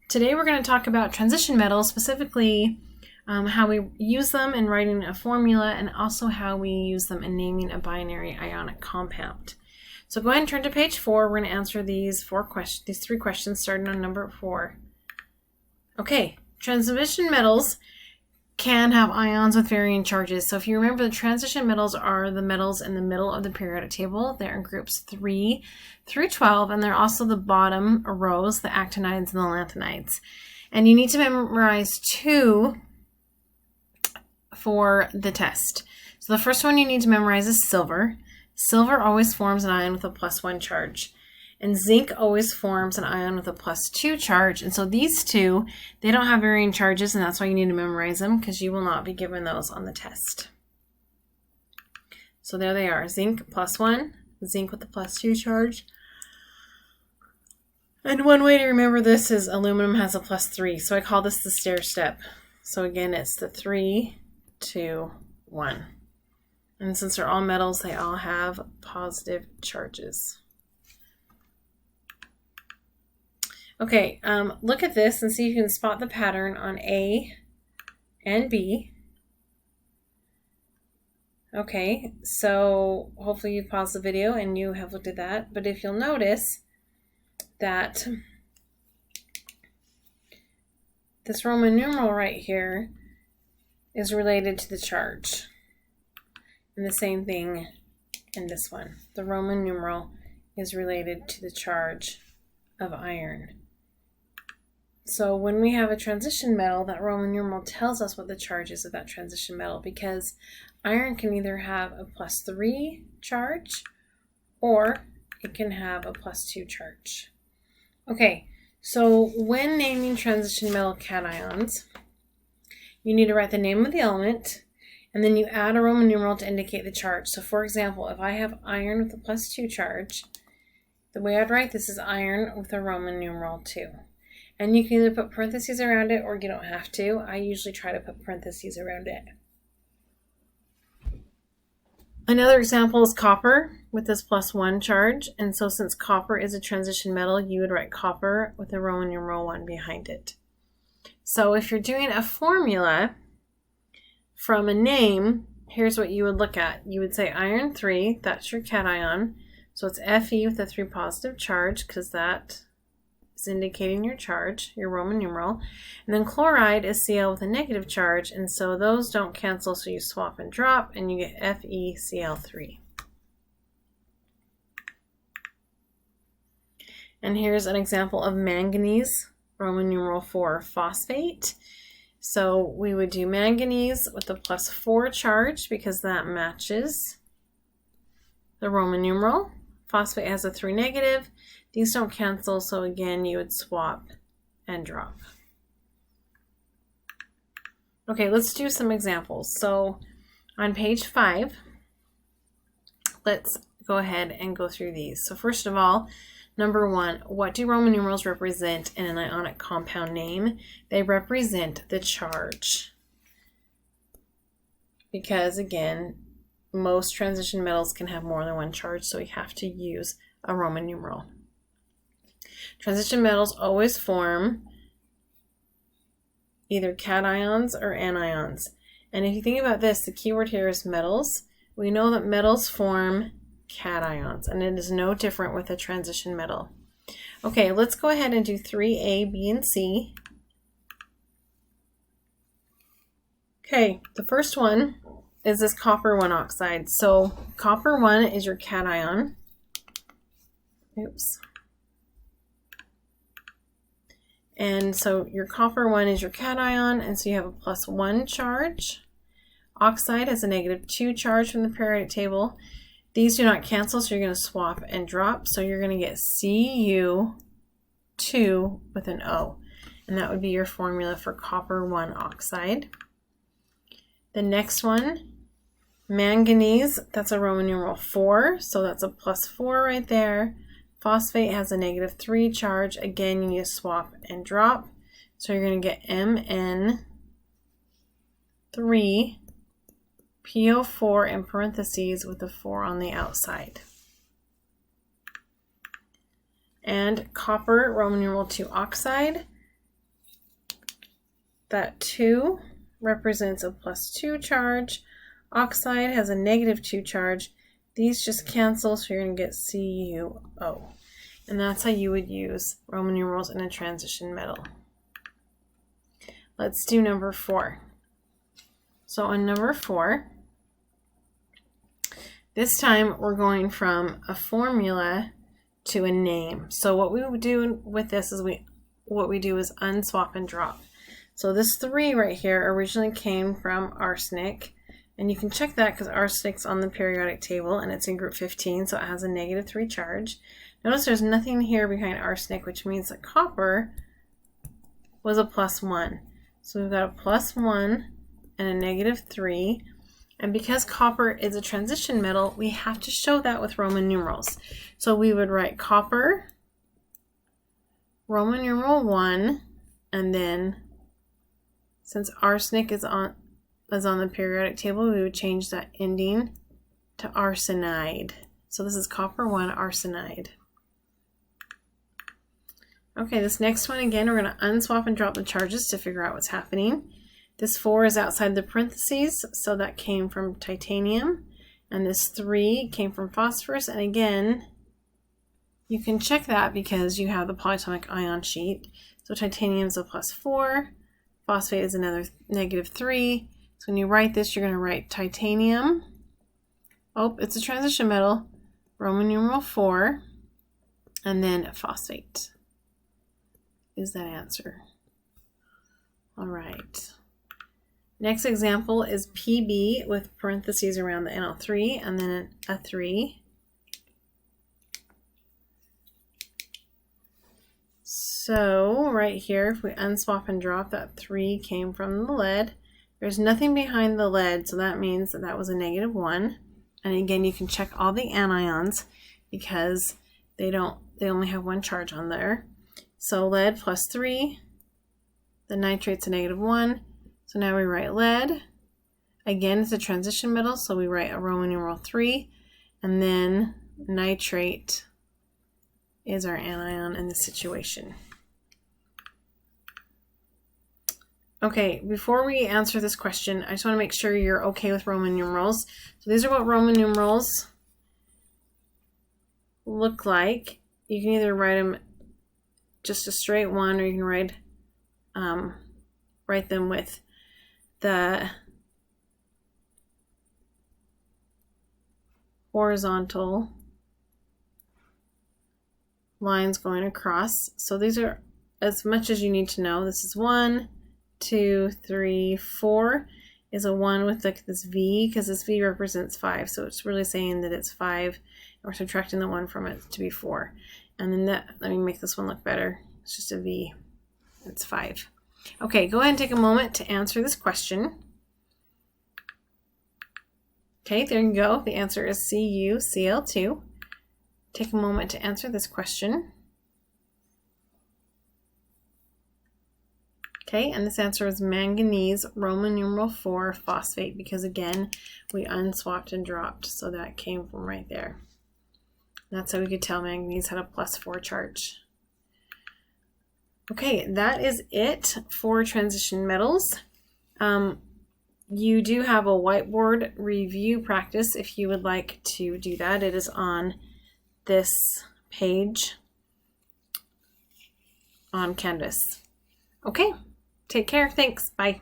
Today we're going to talk about transition metals, specifically how we use them in writing a formula and also how we use them in naming a binary ionic compound. So go ahead and turn to page 4. We're going to answer these three questions starting on number 4. Okay, transition metals can have ions with varying charges. So if you remember, the transition metals are the metals in the middle of the periodic table. They're in groups 3 through 12, and they're also the bottom rows, the actinides and the lanthanides. And you need to memorize 2 for the test. So the first one you need to memorize is silver. Silver always forms an ion with a +1 charge. And zinc always forms an ion with a +2 charge. And so these two, they don't have varying charges, and that's why you need to memorize them, because you will not be given those on the test. So there they are, zinc +1, zinc with the +2 charge. And one way to remember this is aluminum has a +3, so I call this the stair step. So again, it's the 3, 2, 1. And since they're all metals, they all have positive charges. Okay, look at this and see if you can spot the pattern on A and B. Okay, so hopefully you paused the video and you have looked at that. But if you'll notice that this Roman numeral right here is related to the charge. And the same thing in this one. The Roman numeral is related to the charge of iron. So when we have a transition metal, that Roman numeral tells us what the charge is of that transition metal, because iron can either have a +3 charge or it can have a +2 charge. Okay, so when naming transition metal cations, you need to write the name of the element and then you add a Roman numeral to indicate the charge. So for example, if I have iron with a +2 charge, the way I'd write this is iron with a Roman numeral 2. And you can either put parentheses around it or you don't have to. I usually try to put parentheses around it. Another example is copper with this +1 charge. And so since copper is a transition metal, you would write copper with a Roman numeral 1 behind it. So if you're doing a formula from a name, here's what you would look at. You would say iron 3, that's your cation. So it's Fe with a 3 positive charge, because that is indicating your charge, your Roman numeral. And then chloride is Cl with a negative charge, and so those don't cancel, so you swap and drop, and you get FeCl3. And here's an example of manganese, Roman numeral 4 phosphate. So we would do manganese with a +4 charge, because that matches the Roman numeral. Phosphate has a 3 negative. These don't cancel, so again, you would swap and drop. Okay, let's do some examples. So on page 5, let's go ahead and go through these. So first of all, number 1, what do Roman numerals represent in an ionic compound name? They represent the charge. Because again, most transition metals can have more than one charge, so we have to use a Roman numeral. Transition metals always form either cations or anions. And if you think about this, the key word here is metals. We know that metals form cations, and it is no different with a transition metal. Okay, let's go ahead and do 3A, B, and C. Okay, the first one is this copper 1 oxide. So copper 1 is your cation. Oops. And so your copper 1 is your cation, and so you have a +1 charge. Oxide has a -2 charge from the periodic table. These do not cancel, so you're going to swap and drop. So you're going to get Cu2 with an O. And that would be your formula for copper 1 oxide. The next one, manganese, that's a Roman numeral 4. So that's a +4 right there. Phosphate has a -3 charge. Again, you need to swap and drop. So you're going to get Mn3 PO4 in parentheses with a 4 on the outside. And copper, Roman numeral 2 oxide. that 2 represents a +2 charge. Oxide has a -2 charge. These just cancel, so you're going to get CuO. And that's how you would use Roman numerals in a transition metal. Let's do number 4. So on number 4, this time we're going from a formula to a name. So what we would do with this is what we do is unswap and drop. So this 3 right here originally came from arsenic, and you can check that because arsenic's on the periodic table and it's in group 15, so it has a -3 charge. Notice there's nothing here behind arsenic, which means that copper was a +1. So we've got a +1 and a -3. And because copper is a transition metal, we have to show that with Roman numerals. So we would write copper, Roman numeral 1, and then since arsenic is on the periodic table, we would change that ending to arsenide. So this is copper 1 arsenide. Okay, this next one, again, we're going to unswap and drop the charges to figure out what's happening. This 4 is outside the parentheses, so that came from titanium. And this 3 came from phosphorus. And again, you can check that because you have the polyatomic ion sheet. So titanium is a +4, phosphate is another -3. So when you write this, you're going to write titanium. Oh, it's a transition metal, Roman numeral 4, and then phosphate is that answer. All right. Next example is Pb with parentheses around the NO3 and then a 3. So right here, if we unswap and drop, that 3 came from the lead. There's nothing behind the lead, so that means that was a -1. And again, you can check all the anions because they only have 1 charge on there. So lead +3, the nitrate's a -1. So now we write lead. Again, it's a transition metal, so we write a Roman numeral 3, and then nitrate is our anion in this situation. Okay, before we answer this question, I just want to make sure you're okay with Roman numerals. So these are what Roman numerals look like. You can either write them just a straight 1, or you can write them with the horizontal lines going across. So these are as much as you need to know. This is 1, 2, 3, 4 is a 1 with this V, because this V represents 5. So it's really saying that it's 5. We're subtracting the 1 from it to be 4. And then let me make this one look better. It's just a V. It's 5. Okay, go ahead and take a moment to answer this question. Okay, there you go. The answer is CuCl2. Take a moment to answer this question. Okay, and this answer is manganese, Roman numeral 4, phosphate, because again, we unswapped and dropped, so that came from right there. That's how we could tell manganese had a +4 charge. Okay, that is it for transition metals. You do have a whiteboard review practice if you would like to do that. It is on this page on Canvas. Okay, take care. Thanks. Bye.